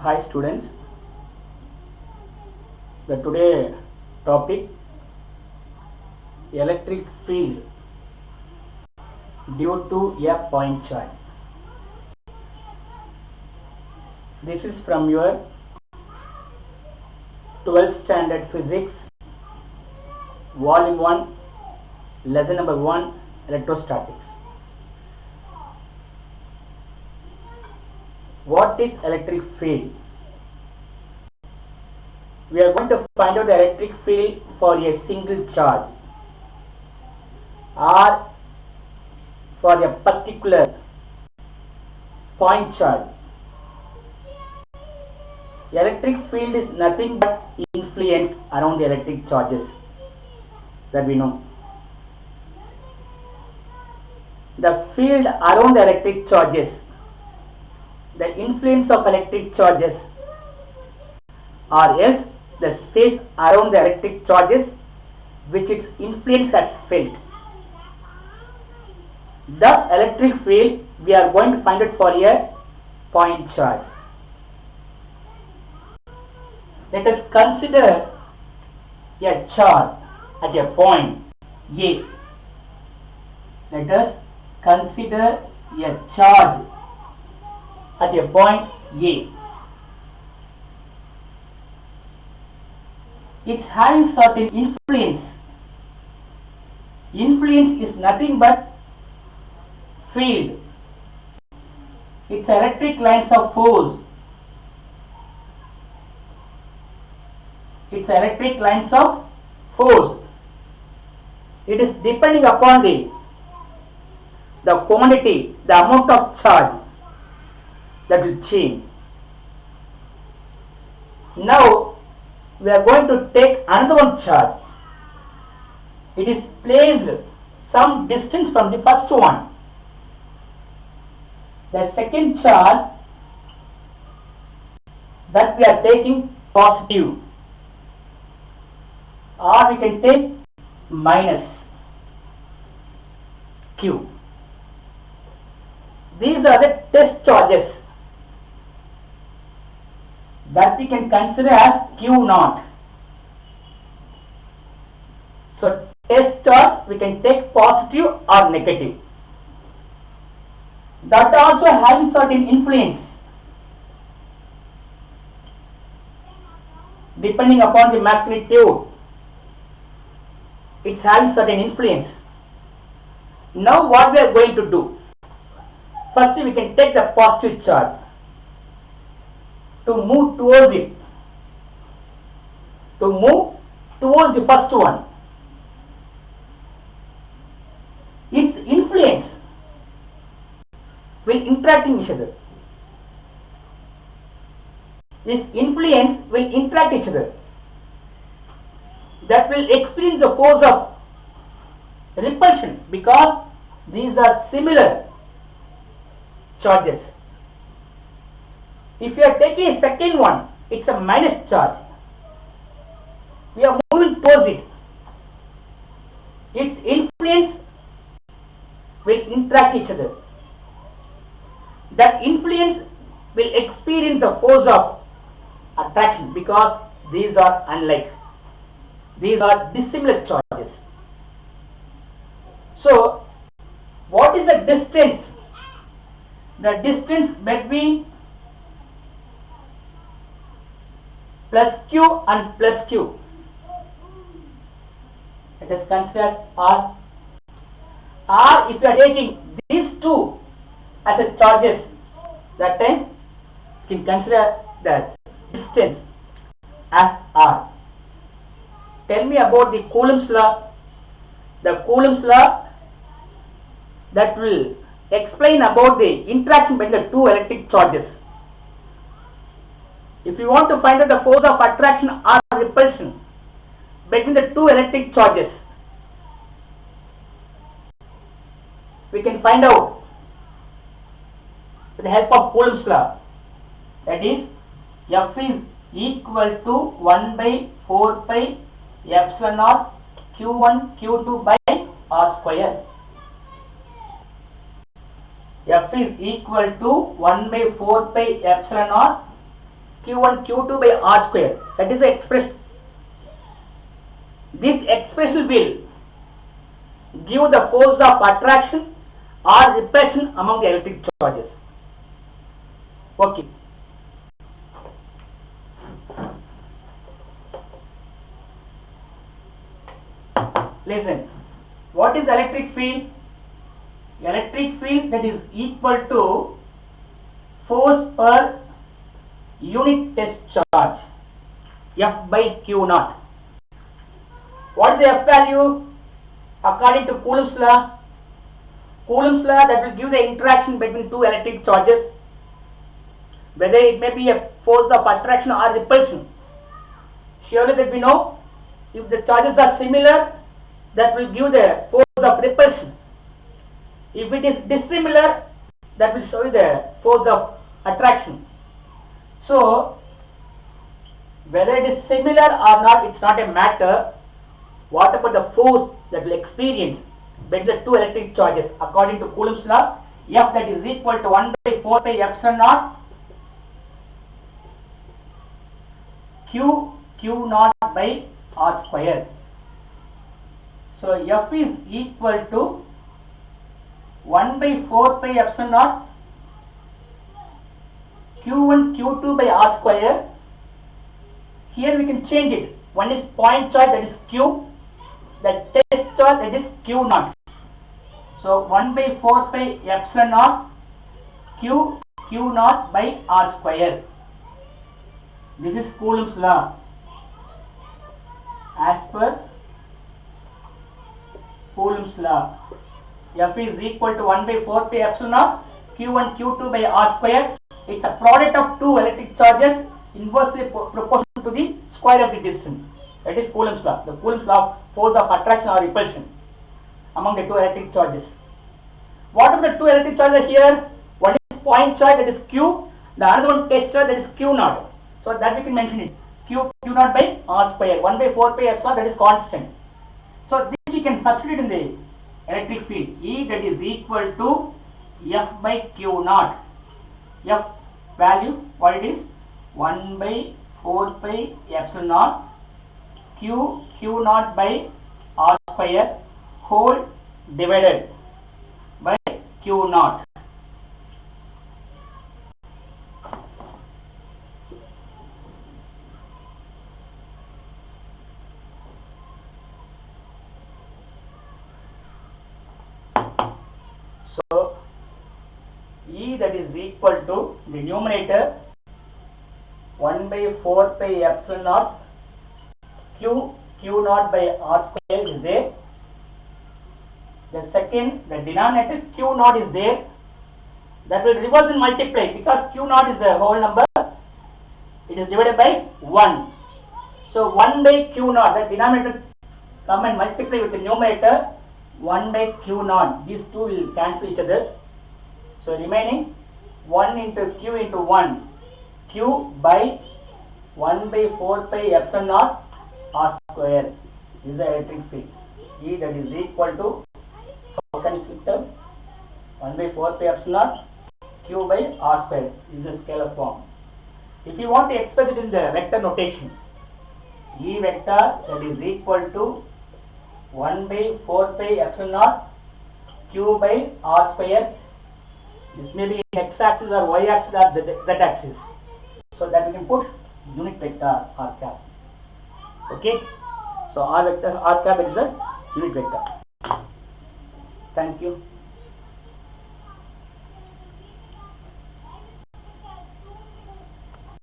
Hi students, the today topic electric field due to a point charge. This is from your 12th standard physics volume 1 lesson number 1 electrostatics. What is electric field? We are going to find out the electric field for a single charge or for a particular point charge. Electric field is nothing but influence around the electric charges that we know. The field around the electric charges, the influence of electric charges, or else the space around the electric charges which its influence has felt. The electric field we are going to find it for a point charge. Let us consider a charge at a point A. Let us consider a charge at a point A. It's having certain influence. Influence is nothing but field. It's electric lines of force. It's electric lines of force. It is depending upon the quantity, the amount of charge that will change. Now we are going to take another one charge. It is placed some distance from the first one. The second charge that we are taking positive, or we can take minus Q. These are the test charges that we can consider as Q naught. So test charge we can take positive or negative. That also having certain influence depending upon the magnitude. It's having certain influence. Now what we are going to do? First we can take the positive charge to move towards it, to move towards the first one. Its influence will interact in each other. Its influence will interact each other. That will experience the force of repulsion because these are similar charges. If you are taking a second one, it's a minus charge. We are moving towards it. Its influence will interact each other. That influence will experience the force of attraction because these are unlike. These are dissimilar charges. So, what is the distance? The distance between plus Q and plus Q. Let us consider as R. R, if you are taking these two as a charges, that time you can consider the distance as R. Tell me about the Coulomb's law. The Coulomb's law that will explain about the interaction between the two electric charges. If you want to find out the force of attraction or repulsion between the two electric charges, we can find out with the help of Coulomb's law. That is, F is equal to 1 by 4 pi epsilon naught Q1 Q2 by R square. F is equal to 1 by 4 pi epsilon naught Q1 Q2 by R square. That is the expression. This expression will give the force of attraction or repulsion among the electric charges. Okay. Listen. What is electric field? Electric field that is equal to force per unit test charge, F by Q naught. What is the F value? According to Coulomb's law. Coulomb's law, that will give the interaction between two electric charges, whether it may be a force of attraction or repulsion. Surely that we know, if the charges are similar, that will give the force of repulsion. If it is dissimilar, that will show you the force of attraction. So, whether it is similar or not, it's not a matter. What about the force that will experience between the two electric charges? According to Coulomb's law, F that is equal to 1 by 4 pi epsilon naught Q naught by R square. So, F is equal to 1 by 4 pi epsilon naught Q1 Q2 by R square. Here we can change it. One is point charge, that is Q. The test charge, that is Q naught. So 1 by 4 pi epsilon naught Q naught by R square. This is Coulomb's law. As per Coulomb's law, F is equal to 1 by 4 pi epsilon naught Q1 Q2 by R square. It's a product of two electric charges inversely proportional to the square of the distance. That is Coulomb's law. The Coulomb's law of force of attraction or repulsion among the two electric charges. What are the two electric charges here? One is point charge, that is Q. The other one test charge, that is Q naught. So that we can mention it. Q naught by R square. 1 by 4 pi epsilon, that is constant. So this we can substitute in the electric field. E that is equal to F by Q naught. F value, what it is? 1 by 4 pi epsilon naught Q naught by R square whole divided by Q naught. So E that is equal to the numerator 1 by 4 pi epsilon naught Q naught by R square is there. The second, the denominator Q naught is there. That will reverse and multiply, because Q naught is a whole number. It is divided by 1. So 1 by Q naught, the denominator come and multiply with the numerator 1 by Q naught. These two will cancel each other. So remaining 1 into Q into 1. Q by 1 by 4 pi epsilon naught R square is the electric field. E that is equal to, how can you split them? 1 by 4 pi epsilon naught Q by R square is a scalar form. If you want to express it in the vector notation, E vector that is equal to 1 by 4 pi epsilon naught Q by R square. This may be in x axis or y axis or z axis. So that we can put unit vector R cap. Okay. So R vector R cap is a unit vector. Thank you.